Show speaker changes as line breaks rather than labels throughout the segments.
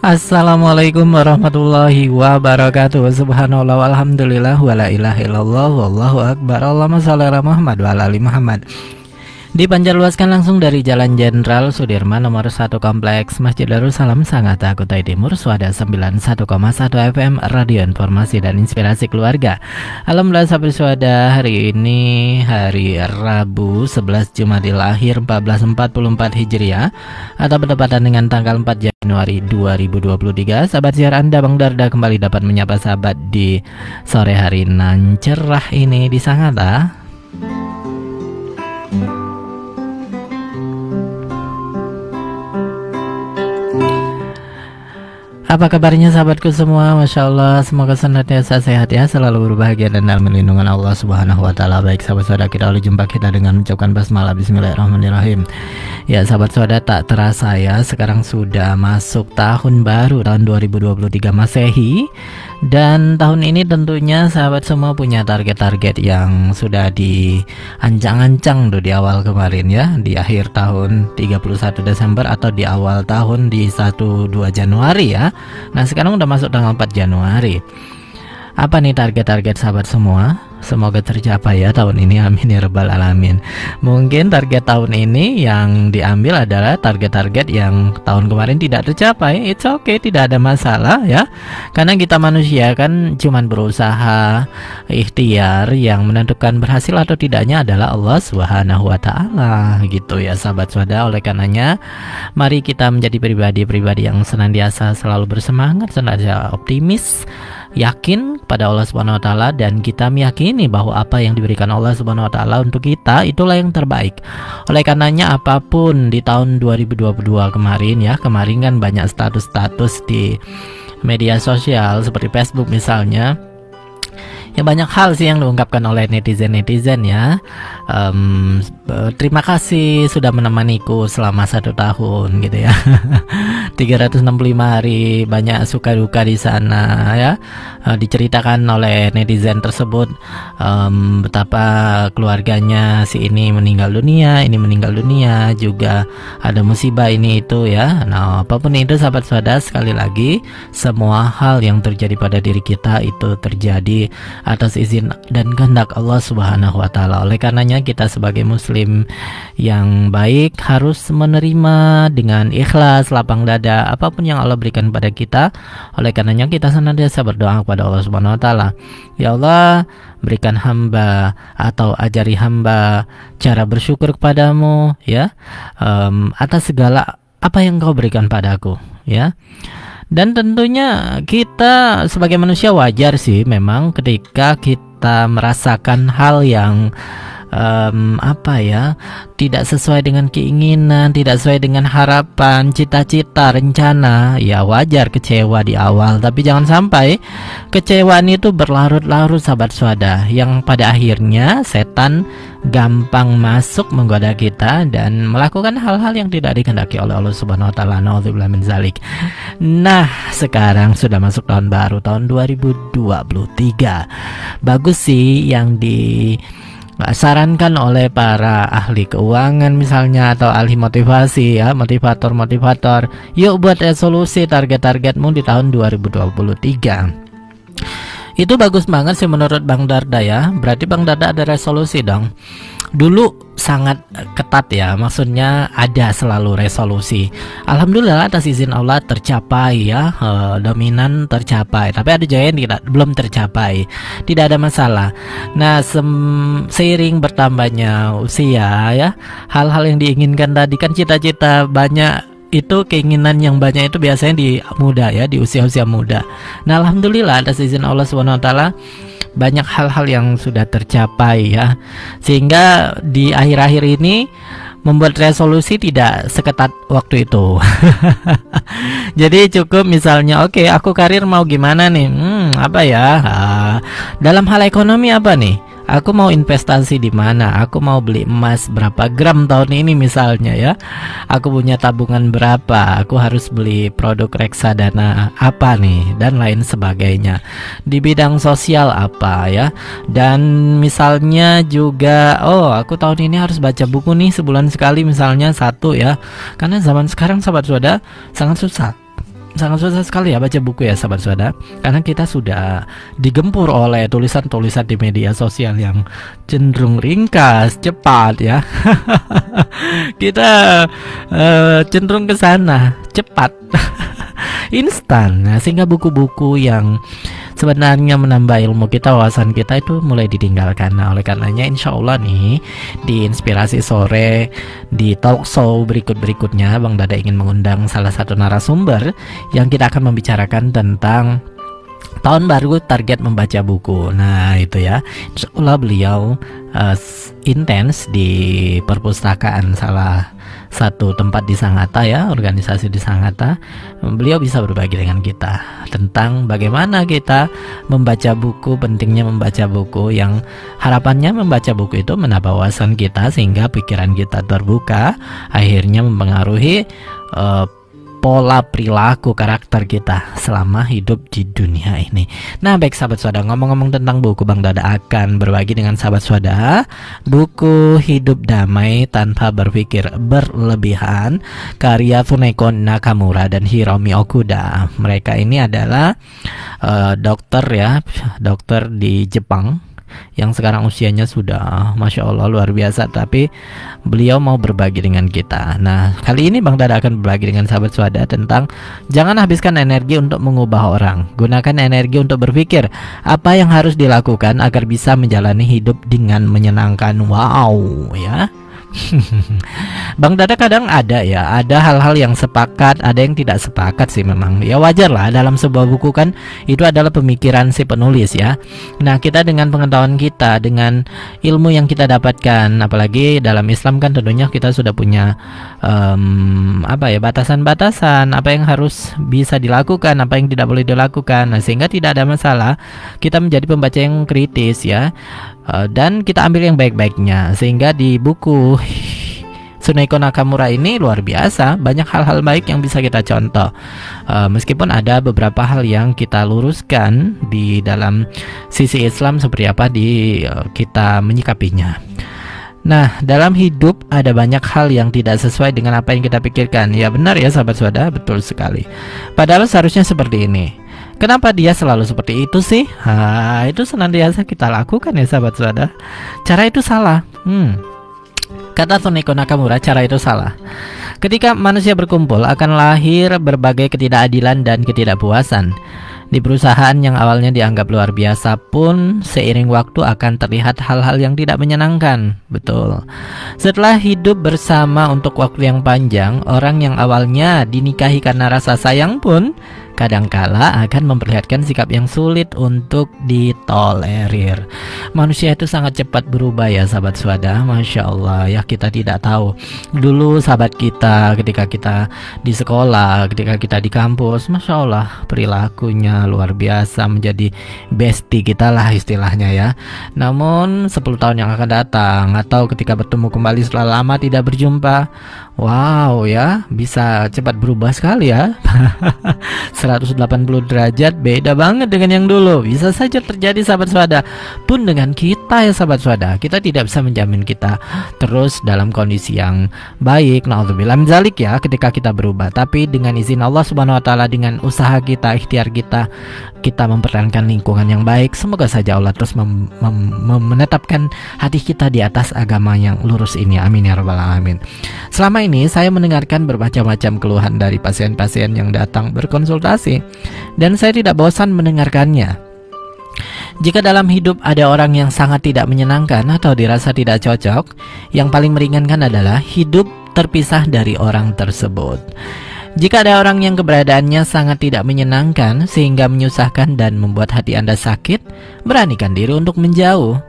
Assalamualaikum warahmatullahi wabarakatuh. Subhanallah walhamdulillah wala ilaha illallah wallahu akbar. Allahumma shalli ala Muhammad wa ala ali Muhammad. Dipancarluaskan langsung dari Jalan Jenderal Sudirman nomor 1 Kompleks Masjid Darussalam Sangatta, Kutai Timur, Suada 91,1 FM Radio Informasi dan Inspirasi Keluarga. Alhamdulillah sahabat Suada, hari ini hari Rabu 11 Jumadil Akhir 1444 Hijriah atau bertepatan dengan tanggal 4 Januari 2023. Sahabat siar Anda Bang Darda kembali dapat menyapa sahabat di sore hari nan cerah ini di Sangatta. Apa kabarnya sahabatku semua? Masya Allah, semoga senantiasa sehat ya, selalu berbahagia dan dalam lindungan Allah Subhanahu wa Ta'ala. Baik sahabat saudara, kita lalu jumpa kita dengan mengucapkan basmalah bismillahirrahmanirrahim. Ya sahabat saudara, tak terasa ya, sekarang sudah masuk tahun baru, tahun 2023 Masehi. Dan tahun ini tentunya sahabat semua punya target-target yang sudah diancang-ancang tuh di awal kemarin ya, di akhir tahun 31 Desember atau di awal tahun di 1-2 Januari ya. Nah sekarang udah masuk tanggal 4 Januari. Apa nih target-target sahabat semua? Semoga tercapai ya tahun ini, amin ya rabbal alamin. Mungkin target tahun ini yang diambil adalah target-target yang tahun kemarin tidak tercapai. It's okay, tidak ada masalah ya. Karena kita manusia kan cuman berusaha, ikhtiar, yang menentukan berhasil atau tidaknya adalah Allah Subhanahu wa Ta'ala gitu ya sahabat saudara. Oleh karenanya mari kita menjadi pribadi-pribadi yang senantiasa selalu bersemangat, senantiasa optimis, yakin kepada Allah Subhanahu wa Ta'ala, dan kita meyakini bahwa apa yang diberikan Allah Subhanahu wa Ta'ala untuk kita itulah yang terbaik. Oleh karenanya apapun di tahun 2022 kemarin ya, kemarin kan banyak status-status di media sosial seperti Facebook misalnya, ya banyak hal sih yang diungkapkan oleh netizen ya. Terima kasih sudah menemaniku selama 1 tahun gitu ya. 365 hari, banyak suka duka di sana ya. Diceritakan oleh netizen tersebut betapa keluarganya si ini meninggal dunia, juga ada musibah ini itu ya. Nah apapun itu sahabat saudara, sekali lagi semua hal yang terjadi pada diri kita itu terjadi atas izin dan kehendak Allah Subhanahu wa Ta'ala. Oleh karenanya kita sebagai muslim yang baik harus menerima dengan ikhlas, lapang dada apapun yang Allah berikan pada kita. Oleh karenanya kita senantiasa berdoa kepada Allah Subhanahu wa Ta'ala, ya Allah, berikan hamba atau ajari hamba cara bersyukur kepadamu ya, atas segala apa yang kau berikan padaku ya. Dan tentunya kita sebagai manusia wajar sih memang ketika kita merasakan hal yang tidak sesuai dengan keinginan, tidak sesuai dengan harapan, cita-cita, rencana, ya wajar kecewa di awal. Tapi jangan sampai kecewaan itu berlarut-larut sahabat swada, yang pada akhirnya setan gampang masuk menggoda kita dan melakukan hal-hal yang tidak dikehendaki oleh Allah Subhanahu wa Ta'ala. Nauzubillah min zalik. Nah sekarang sudah masuk tahun baru, tahun 2023. Bagus sih yang disarankan oleh para ahli keuangan misalnya, atau ahli motivasi ya, motivator. Yuk buat resolusi target-targetmu di tahun 2023. Itu bagus banget sih menurut Bang Darda ya. Berarti Bang Darda ada resolusi dong. Dulu sangat ketat ya, maksudnya ada selalu resolusi. Alhamdulillah atas izin Allah tercapai ya, dominan tercapai. Tapi ada juga yang belum tercapai. Tidak ada masalah. Nah seiring bertambahnya usia ya, hal-hal yang diinginkan tadi kan, cita-cita banyak itu, keinginan yang banyak itu biasanya di muda ya, di usia-usia muda. Nah alhamdulillah atas izin Allah Subhanahu wa Ta'ala banyak hal-hal yang sudah tercapai ya, sehingga di akhir-akhir ini membuat resolusi tidak seketat waktu itu. Jadi cukup misalnya, oke, aku karir mau gimana nih, dalam hal ekonomi apa nih, aku mau investasi di mana, aku mau beli emas berapa gram tahun ini misalnya ya, aku punya tabungan berapa, aku harus beli produk reksadana apa nih, dan lain sebagainya. Di bidang sosial apa ya, dan misalnya juga, oh aku tahun ini harus baca buku nih sebulan sekali misalnya 1 ya, karena zaman sekarang sahabat saudara sangat susah sangat susah sekali ya baca buku ya sahabat saudara, karena kita sudah digempur oleh tulisan-tulisan di media sosial yang cenderung ringkas, cepat ya. Kita cenderung ke sana, cepat, instan. Nah, sehingga buku-buku yang sebenarnya menambah ilmu kita, wawasan kita itu mulai ditinggalkan. Nah, oleh karenanya insya Allah nih di Inspirasi Sore, di talk show berikutnya Bang Dada ingin mengundang salah satu narasumber yang kita akan membicarakan tentang tahun baru target membaca buku. Nah itu ya, insya Allah beliau intens di perpustakaan salah satu tempat di Sangatta ya, organisasi di Sangatta. Beliau bisa berbagi dengan kita tentang bagaimana kita membaca buku, pentingnya membaca buku, yang harapannya membaca buku itu menambah wawasan kita sehingga pikiran kita terbuka, akhirnya mempengaruhi pola perilaku karakter kita selama hidup di dunia ini. Nah baik sahabat saudara, ngomong-ngomong tentang buku, Bang Dada akan berbagi dengan sahabat saudara buku Hidup Damai Tanpa Berpikir Berlebihan, karya Tsuneko Nakamura dan Hiromi Okuda. Mereka ini adalah dokter ya, dokter di Jepang yang sekarang usianya sudah Masya Allah luar biasa, tapi beliau mau berbagi dengan kita. Nah kali ini Bang Dada akan berbagi dengan sahabat saudara tentang jangan habiskan energi untuk mengubah orang, gunakan energi untuk berpikir apa yang harus dilakukan agar bisa menjalani hidup dengan menyenangkan. Wow ya. Bang Dada kadang ada hal-hal yang sepakat, ada yang tidak sepakat sih, memang ya wajar lah, dalam sebuah buku kan itu adalah pemikiran si penulis ya. Nah kita dengan pengetahuan kita, dengan ilmu yang kita dapatkan, apalagi dalam Islam kan tentunya kita sudah punya batasan-batasan apa yang harus bisa dilakukan, apa yang tidak boleh dilakukan. Nah sehingga tidak ada masalah kita menjadi pembaca yang kritis ya, dan kita ambil yang baik-baiknya, sehingga di buku Tsuneko Nakamura ini luar biasa, banyak hal-hal baik yang bisa kita contoh, meskipun ada beberapa hal yang kita luruskan di dalam sisi Islam seperti apa kita menyikapinya. Nah dalam hidup ada banyak hal yang tidak sesuai dengan apa yang kita pikirkan. Ya benar ya sahabat saudara, betul sekali. Padahal seharusnya seperti ini. Kenapa dia selalu seperti itu sih? Itu senantiasa kita lakukan ya sahabat saudara. Cara itu salah. Kata Tsuneko Nakamura, cara itu salah. Ketika manusia berkumpul akan lahir berbagai ketidakadilan dan ketidakpuasan. Di perusahaan yang awalnya dianggap luar biasa pun seiring waktu akan terlihat hal-hal yang tidak menyenangkan. Betul. Setelah hidup bersama untuk waktu yang panjang, orang yang awalnya dinikahi karena rasa sayang pun kadangkala akan memperlihatkan sikap yang sulit untuk ditolerir. Manusia itu sangat cepat berubah ya sahabat saudara. Masya Allah ya, kita tidak tahu dulu sahabat kita ketika kita di sekolah, ketika kita di kampus, Masya Allah perilakunya luar biasa, menjadi bestie kita lah istilahnya ya. Namun 10 tahun yang akan datang, atau ketika bertemu kembali setelah lama tidak berjumpa, wow ya, bisa cepat berubah sekali ya. 180 derajat beda banget dengan yang dulu. Bisa saja terjadi sahabat saudara. Pun dengan kita ya sahabat saudara, kita tidak bisa menjamin kita terus dalam kondisi yang baik. Na'udzubillah min dzalik ya, ketika kita berubah. Tapi dengan izin Allah Subhanahu wa taala, dengan usaha kita, ikhtiar kita mempertahankan lingkungan yang baik. Semoga saja Allah terus menetapkan hati kita di atas agama yang lurus ini. Amin ya rabbal alamin. Selama ini saya mendengarkan bermacam-macam keluhan dari pasien-pasien yang datang berkonsultasi, dan saya tidak bosan mendengarkannya. Jika dalam hidup ada orang yang sangat tidak menyenangkan atau dirasa tidak cocok, yang paling meringankan adalah hidup terpisah dari orang tersebut. Jika ada orang yang keberadaannya sangat tidak menyenangkan sehingga menyusahkan dan membuat hati Anda sakit, beranikan diri untuk menjauh.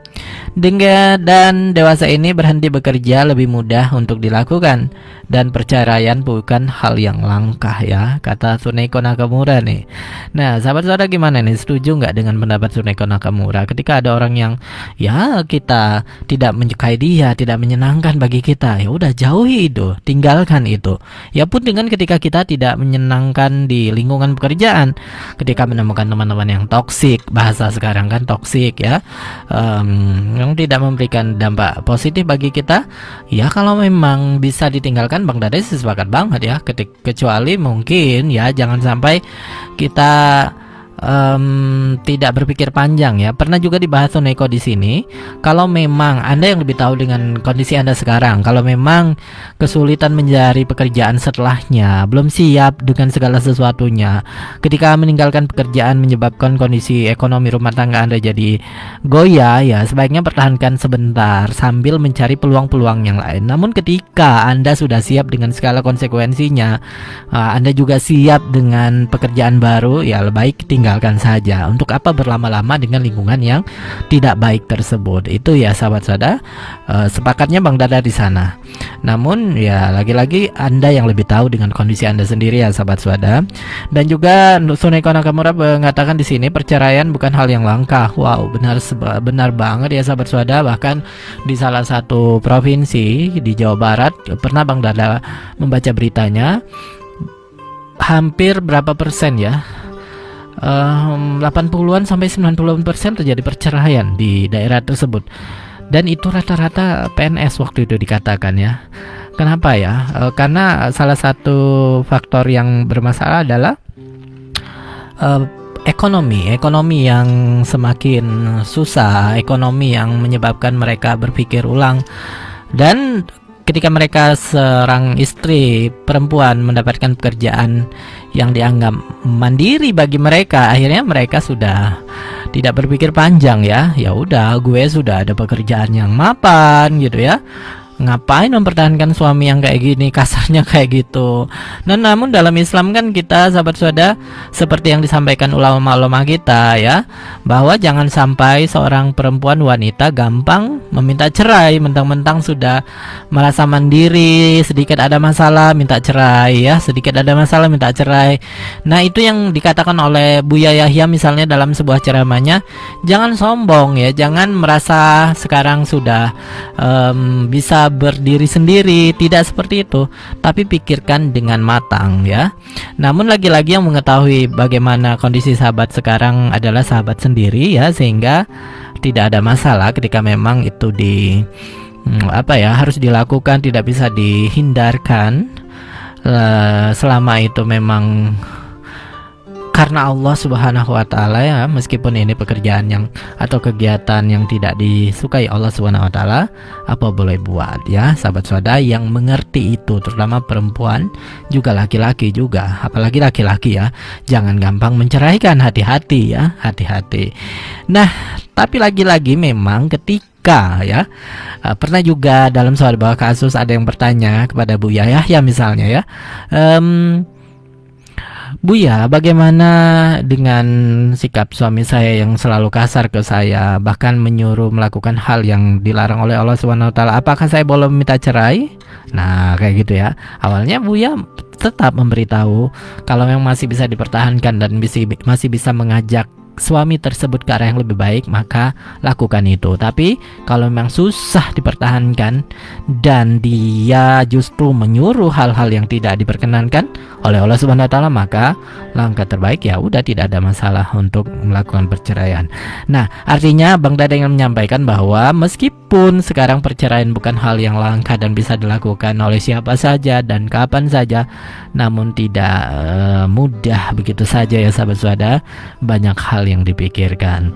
Dan dewasa ini berhenti bekerja lebih mudah untuk dilakukan, dan perceraian bukan hal yang langka ya, kata Tsuneko Nakamura nih. Nah sahabat saudara gimana nih, setuju nggak dengan pendapat Tsuneko Nakamura? Ketika ada orang yang ya kita tidak menyukai dia, tidak menyenangkan bagi kita, ya udah jauhi itu, tinggalkan itu. Ya pun dengan ketika kita tidak menyenangkan di lingkungan pekerjaan, ketika menemukan teman-teman yang toksik, bahasa sekarang kan toksik ya, yang tidak memberikan dampak positif bagi kita, ya kalau memang bisa ditinggalkan, Bang Dada sepakat banget ya. Kecuali mungkin ya jangan sampai kita tidak berpikir panjang ya. Pernah juga dibahas Neko di sini. Kalau memang Anda yang lebih tahu dengan kondisi Anda sekarang, kalau memang kesulitan mencari pekerjaan setelahnya, belum siap dengan segala sesuatunya, ketika meninggalkan pekerjaan menyebabkan kondisi ekonomi rumah tangga Anda jadi goyah, ya sebaiknya pertahankan sebentar sambil mencari peluang-peluang yang lain. Namun ketika Anda sudah siap dengan segala konsekuensinya, Anda juga siap dengan pekerjaan baru, ya lebih baik tinggalkan saja. Untuk apa berlama-lama dengan lingkungan yang tidak baik tersebut? Itu ya sahabat Sada, sepakatnya Bang Dada di sana. Namun ya lagi-lagi Anda yang lebih tahu dengan kondisi Anda sendiri ya sahabat Sada. Dan juga Suneko Nakamura mengatakan di sini perceraian bukan hal yang langka. Wow, benar banget ya sahabat Sada. Bahkan di salah satu provinsi di Jawa Barat pernah Bang Dada membaca beritanya, hampir berapa persen ya, 80-an sampai 90% terjadi perceraian di daerah tersebut. Dan itu rata-rata PNS waktu itu dikatakan ya. Kenapa ya? Karena salah satu faktor yang bermasalah adalah ekonomi yang semakin susah, ekonomi yang menyebabkan mereka berpikir ulang. Dan ketika mereka seorang istri perempuan mendapatkan pekerjaan yang dianggap mandiri bagi mereka, akhirnya mereka sudah tidak berpikir panjang ya. Ya udah, gue sudah ada pekerjaan yang mapan gitu ya. Ngapain mempertahankan suami yang kayak gini, kasarnya kayak gitu. Nah, namun dalam Islam kan kita sahabat saudara, seperti yang disampaikan ulama-ulama kita ya, bahwa jangan sampai seorang perempuan wanita gampang meminta cerai, mentang-mentang sudah merasa mandiri, sedikit ada masalah minta cerai ya, sedikit ada masalah minta cerai. Nah, itu yang dikatakan oleh Buya Yahya misalnya dalam sebuah ceramahnya, jangan sombong ya, jangan merasa sekarang sudah bisa berdiri sendiri, tidak seperti itu, tapi pikirkan dengan matang ya. Namun lagi-lagi yang mengetahui bagaimana kondisi sahabat sekarang adalah sahabat sendiri ya, sehingga tidak ada masalah ketika memang itu harus dilakukan, tidak bisa dihindarkan selama itu memang karena Allah Subhanahu wa taala ya, meskipun ini pekerjaan yang atau kegiatan yang tidak disukai Allah Subhanahu wa taala, apa boleh buat ya sahabat saudara yang mengerti itu, terutama perempuan, juga laki-laki juga, apalagi laki-laki ya, jangan gampang menceraikan, hati-hati ya, hati-hati. Nah, tapi lagi-lagi memang ketika ya, pernah juga dalam sebuah kasus ada yang bertanya kepada Buya Yahya misalnya ya, Buya, bagaimana dengan sikap suami saya yang selalu kasar ke saya, bahkan menyuruh melakukan hal yang dilarang oleh Allah Subhanahu wa taala? Apakah saya boleh minta cerai? Nah, kayak gitu ya. Awalnya Buya tetap memberitahu kalau memang masih bisa dipertahankan dan masih bisa mengajak suami tersebut ke arah yang lebih baik, maka lakukan itu. Tapi kalau memang susah dipertahankan dan dia justru menyuruh hal-hal yang tidak diperkenankan oleh Allah Subhanahu wa taala, maka langkah terbaik ya udah, tidak ada masalah untuk melakukan perceraian. Nah, artinya Bang Dada ingin menyampaikan bahwa meskipun sekarang perceraian bukan hal yang langka dan bisa dilakukan oleh siapa saja dan kapan saja, namun tidak mudah begitu saja ya sahabat saudara. Banyak hal yang dipikirkan.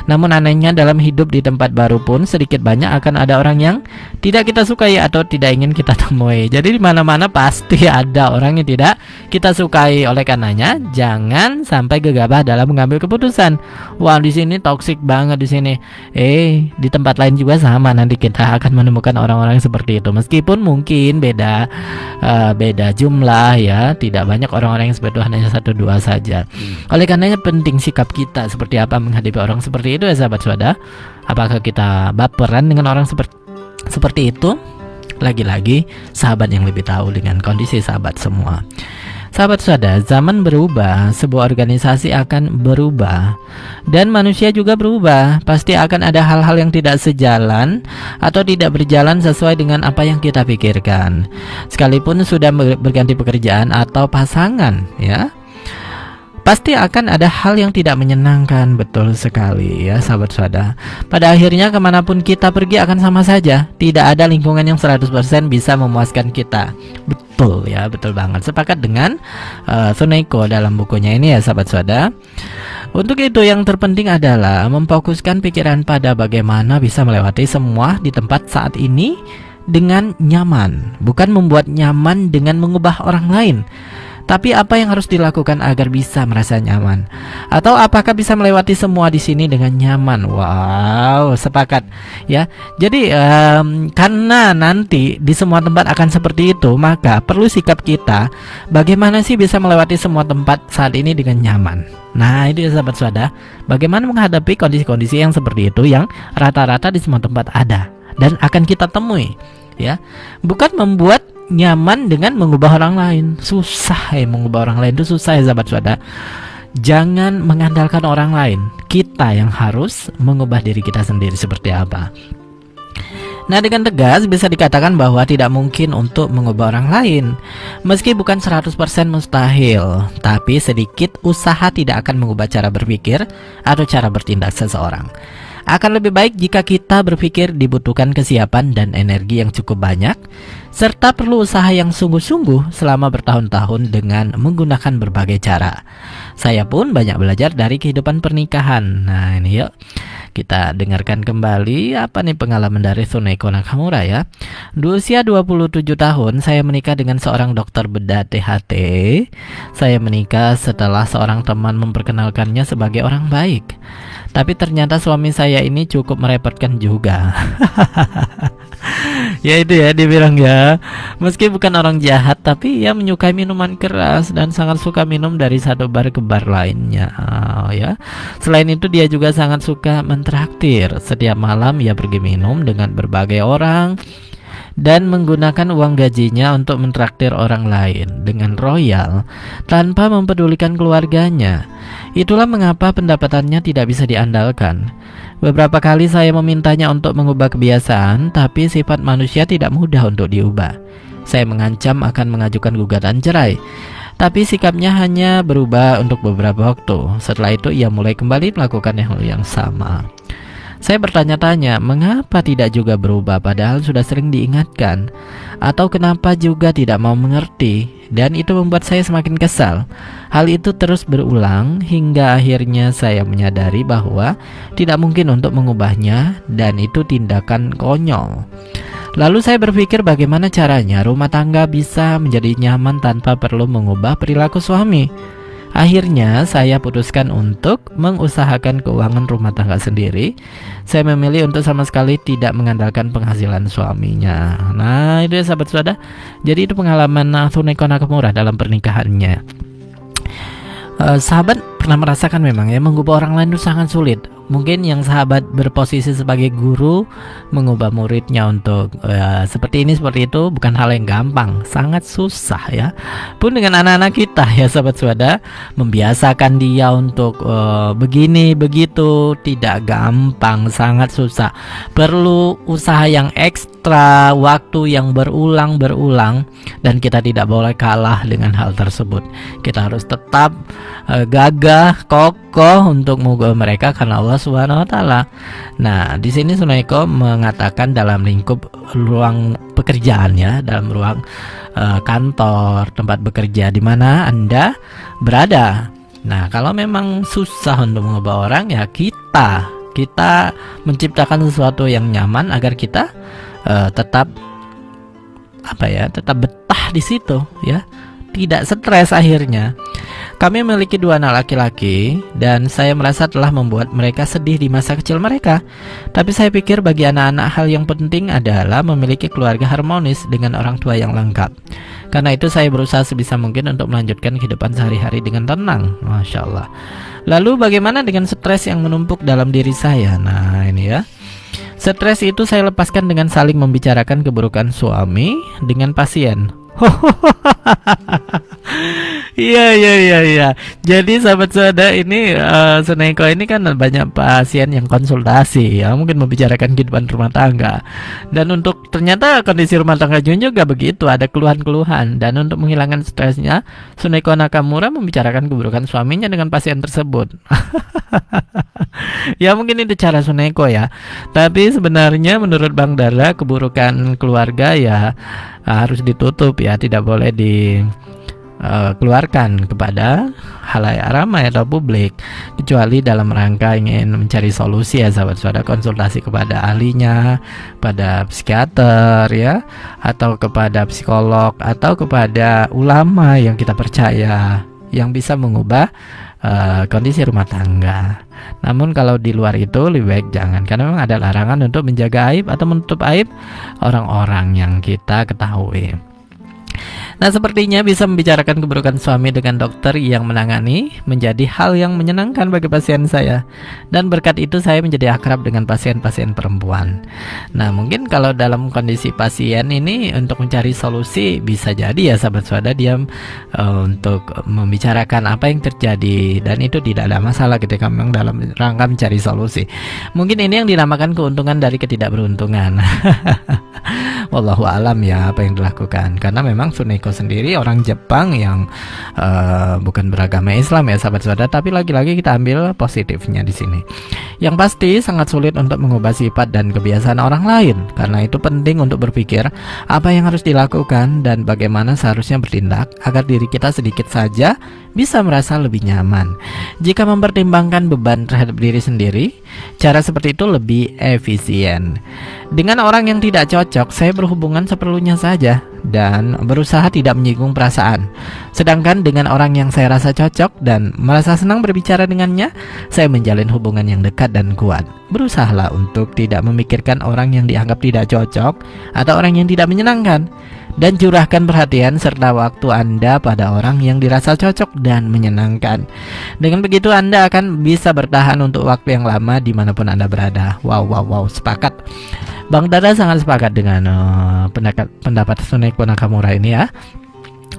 Namun anehnya dalam hidup di tempat baru pun sedikit banyak akan ada orang yang tidak kita sukai atau tidak ingin kita temui. Jadi di mana-mana pasti ada orang yang tidak kita sukai. Oleh karenanya jangan sampai gegabah dalam mengambil keputusan. Wah, di sini toksik banget di sini. Di tempat lain juga sama, nanti kita akan menemukan orang-orang seperti itu. Meskipun mungkin beda jumlah ya, tidak banyak orang-orang yang seperti itu, hanya 1-2 saja. Oleh karenanya penting sikap kita seperti apa menghadapi orang seperti itu ya sahabat saudara. Apakah kita baperan dengan orang seperti itu? Lagi-lagi sahabat yang lebih tahu dengan kondisi sahabat semua. Sahabat saudara, zaman berubah, sebuah organisasi akan berubah, dan manusia juga berubah. Pasti akan ada hal-hal yang tidak sejalan atau tidak berjalan sesuai dengan apa yang kita pikirkan. Sekalipun sudah berganti pekerjaan atau pasangan ya, pasti akan ada hal yang tidak menyenangkan. Betul sekali ya sahabat sahabat. Pada akhirnya kemanapun kita pergi akan sama saja. Tidak ada lingkungan yang 100% bisa memuaskan kita. Betul ya, betul banget. Sepakat dengan Tsuneko dalam bukunya ini ya sahabat sahabat. Untuk itu yang terpenting adalah memfokuskan pikiran pada bagaimana bisa melewati semua di tempat saat ini dengan nyaman. Bukan membuat nyaman dengan mengubah orang lain, tapi apa yang harus dilakukan agar bisa merasa nyaman? Atau apakah bisa melewati semua di sini dengan nyaman? Wow, sepakat ya. Jadi karena nanti di semua tempat akan seperti itu, maka perlu sikap kita bagaimana sih bisa melewati semua tempat saat ini dengan nyaman. Nah itu ya sahabat sahabat, bagaimana menghadapi kondisi-kondisi yang seperti itu yang rata-rata di semua tempat ada dan akan kita temui ya. Bukan membuat nyaman dengan mengubah orang lain. Susah ya, mengubah orang lain itu susah ya sahabat saudara. Jangan mengandalkan orang lain, kita yang harus mengubah diri kita sendiri seperti apa. Nah dengan tegas bisa dikatakan bahwa tidak mungkin untuk mengubah orang lain. Meski bukan 100% mustahil, tapi sedikit usaha tidak akan mengubah cara berpikir atau cara bertindak seseorang. Akan lebih baik jika kita berpikir dibutuhkan kesiapan dan energi yang cukup banyak, serta perlu usaha yang sungguh-sungguh selama bertahun-tahun dengan menggunakan berbagai cara. Saya pun banyak belajar dari kehidupan pernikahan. Nah ini yuk kita dengarkan kembali apa nih pengalaman dari Tsuneko Nakamura ya. Di usia 27 tahun saya menikah dengan seorang dokter bedah THT. Saya menikah setelah seorang teman memperkenalkannya sebagai orang baik. Tapi ternyata suami saya ini cukup merepotkan juga. Ya itu ya, dibilang ya, meski bukan orang jahat, tapi ia menyukai minuman keras dan sangat suka minum dari satu bar ke bar lainnya. Ya. Selain itu dia juga sangat suka mentraktir. Setiap malam ia pergi minum dengan berbagai orang dan menggunakan uang gajinya untuk mentraktir orang lain dengan royal tanpa mempedulikan keluarganya. Itulah mengapa pendapatannya tidak bisa diandalkan. Beberapa kali saya memintanya untuk mengubah kebiasaan, tapi sifat manusia tidak mudah untuk diubah. Saya mengancam akan mengajukan gugatan cerai, tapi sikapnya hanya berubah untuk beberapa waktu. Setelah itu ia mulai kembali melakukan hal yang sama. Saya bertanya-tanya, mengapa tidak juga berubah padahal sudah sering diingatkan? Atau kenapa juga tidak mau mengerti? Dan itu membuat saya semakin kesal. Hal itu terus berulang hingga akhirnya saya menyadari bahwa tidak mungkin untuk mengubahnya dan itu tindakan konyol. Lalu saya berpikir bagaimana caranya rumah tangga bisa menjadi nyaman tanpa perlu mengubah perilaku suami. Akhirnya saya putuskan untuk mengusahakan keuangan rumah tangga sendiri. Saya memilih untuk sama sekali tidak mengandalkan penghasilan suaminya. Nah itu ya sahabat saudara. Jadi itu pengalaman Tsuneko Nakamura dalam pernikahannya. Sahabat pernah merasakan memang ya, mengubah orang lain itu sangat sulit. Mungkin yang sahabat berposisi sebagai guru mengubah muridnya untuk seperti ini seperti itu bukan hal yang gampang, sangat susah ya. Pun dengan anak-anak kita ya sahabat saudara, membiasakan dia untuk begini begitu tidak gampang, sangat susah. Perlu usaha yang ekstra, waktu yang berulang-berulang, dan kita tidak boleh kalah dengan hal tersebut. Kita harus tetap gagah, kokoh untuk mengubah mereka karena Allah Subhanahu wa taala. Nah, di sini Tsuneko mengatakan dalam lingkup ruang pekerjaan ya, dalam ruang kantor, tempat bekerja di mana Anda berada. Nah, kalau memang susah untuk mengubah orang ya kita menciptakan sesuatu yang nyaman agar kita tetap tetap betah di situ ya. Tidak stres akhirnya. Kami memiliki 2 anak laki-laki dan saya merasa telah membuat mereka sedih di masa kecil mereka. Tapi saya pikir bagi anak-anak hal yang penting adalah memiliki keluarga harmonis dengan orang tua yang lengkap. Karena itu saya berusaha sebisa mungkin untuk melanjutkan kehidupan sehari-hari dengan tenang. Masya Allah. Lalu bagaimana dengan stres yang menumpuk dalam diri saya? Nah ini ya. Stres itu saya lepaskan dengan saling membicarakan keburukan suami dengan pasien. Iya, iya, iya, iya. Jadi sahabat sahabat ini Suneko ini kan banyak pasien yang konsultasi ya, mungkin membicarakan kehidupan rumah tangga. Dan untuk ternyata kondisi rumah tangga Jun juga begitu, ada keluhan-keluhan. Dan untuk menghilangkan stresnya, Suneko Nakamura membicarakan keburukan suaminya dengan pasien tersebut. Ya mungkin itu cara Suneko ya. Tapi sebenarnya menurut Bang Dara, keburukan keluarga ya harus ditutup ya, tidak boleh keluarkan kepada halayak ramai atau publik, kecuali dalam rangka ingin mencari solusi ya sahabat-sahabat, konsultasi kepada ahlinya, pada psikiater ya, atau kepada psikolog, atau kepada ulama yang kita percaya yang bisa mengubah kondisi rumah tangga. Namun kalau di luar itu lebih baik jangan, karena memang ada larangan untuk menjaga aib atau menutup aib orang-orang yang kita ketahui. Nah, sepertinya bisa membicarakan keburukan suami dengan dokter yang menangani menjadi hal yang menyenangkan bagi pasien saya. Dan berkat itu saya menjadi akrab dengan pasien-pasien perempuan. Nah, mungkin kalau dalam kondisi pasien ini untuk mencari solusi bisa jadi ya sahabat-sahabat, dia untuk membicarakan apa yang terjadi, dan itu tidak ada masalah ketika memang dalam rangka mencari solusi. Mungkin ini yang dinamakan keuntungan dari ketidakberuntungan. Wallahu alam ya apa yang dilakukan, karena memang Suneko sendiri orang Jepang yang bukan beragama Islam ya sahabat-sahabat, tapi lagi-lagi kita ambil positifnya di sini. Yang pasti sangat sulit untuk mengubah sifat dan kebiasaan orang lain, karena itu penting untuk berpikir apa yang harus dilakukan dan bagaimana seharusnya bertindak agar diri kita sedikit saja bisa merasa lebih nyaman. Jika mempertimbangkan beban terhadap diri sendiri, cara seperti itu lebih efisien. Dengan orang yang tidak cocok, saya berhubungan seperlunya saja dan berusaha tidak menyinggung perasaan. Sedangkan dengan orang yang saya rasa cocok dan merasa senang berbicara dengannya, saya menjalin hubungan yang dekat dan kuat. Berusahalah untuk tidak memikirkan orang yang dianggap tidak cocok atau orang yang tidak menyenangkan, dan curahkan perhatian serta waktu Anda pada orang yang dirasa cocok dan menyenangkan. Dengan begitu Anda akan bisa bertahan untuk waktu yang lama dimanapun Anda berada. Wow, sepakat. Bang Dara sangat sepakat dengan pendapat Suneko Nakamura ini ya.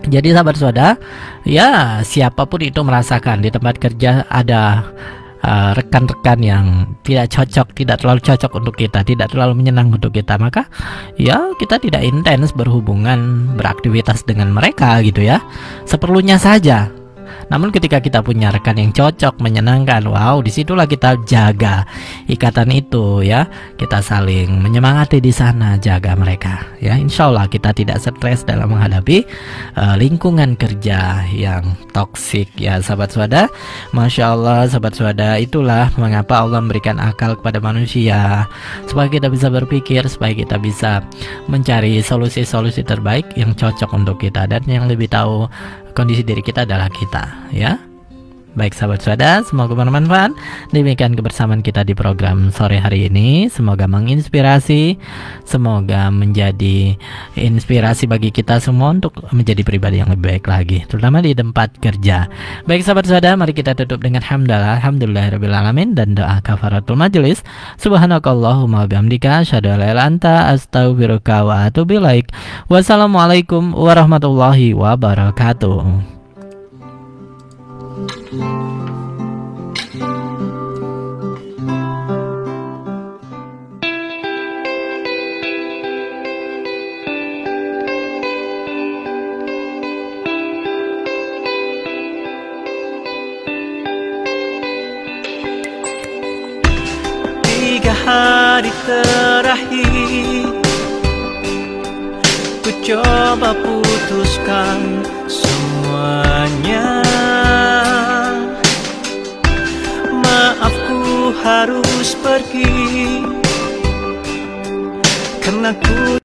Jadi sahabat saudara, ya siapapun itu merasakan di tempat kerja ada rekan-rekan yang tidak cocok, tidak terlalu cocok untuk kita, tidak terlalu menyenang untuk kita, maka ya kita tidak intens berhubungan, beraktivitas dengan mereka gitu ya, seperlunya saja. Namun ketika kita punya rekan yang cocok, menyenangkan, wow, disitulah kita jaga ikatan itu ya. Kita saling menyemangati di sana, jaga mereka ya. Insya Allah kita tidak stres dalam menghadapi lingkungan kerja yang toksik ya sahabat saudara. Masya Allah sahabat saudara, itulah mengapa Allah memberikan akal kepada manusia, supaya kita bisa berpikir, supaya kita bisa mencari solusi-solusi terbaik yang cocok untuk kita, dan yang lebih tahu kondisi diri kita adalah kita ya. Baik sahabat sahabat, semoga bermanfaat. Demikian kebersamaan kita di program sore hari ini. Semoga menginspirasi, semoga menjadi inspirasi bagi kita semua untuk menjadi pribadi yang lebih baik lagi, terutama di tempat kerja. Baik sahabat sahabat, mari kita tutup dengan hamdalah, alhamdulillahirabbil alamin, dan doa kafaratul majelis. Subhanakallahumma bihamdika, asyhadu an la ilaha illa anta, astaghfiruka wa atubu ilaik. Wassalamualaikum warahmatullahi wabarakatuh.
Tiga hari terakhir ku coba putuskan semuanya. Maafku harus pergi karena ku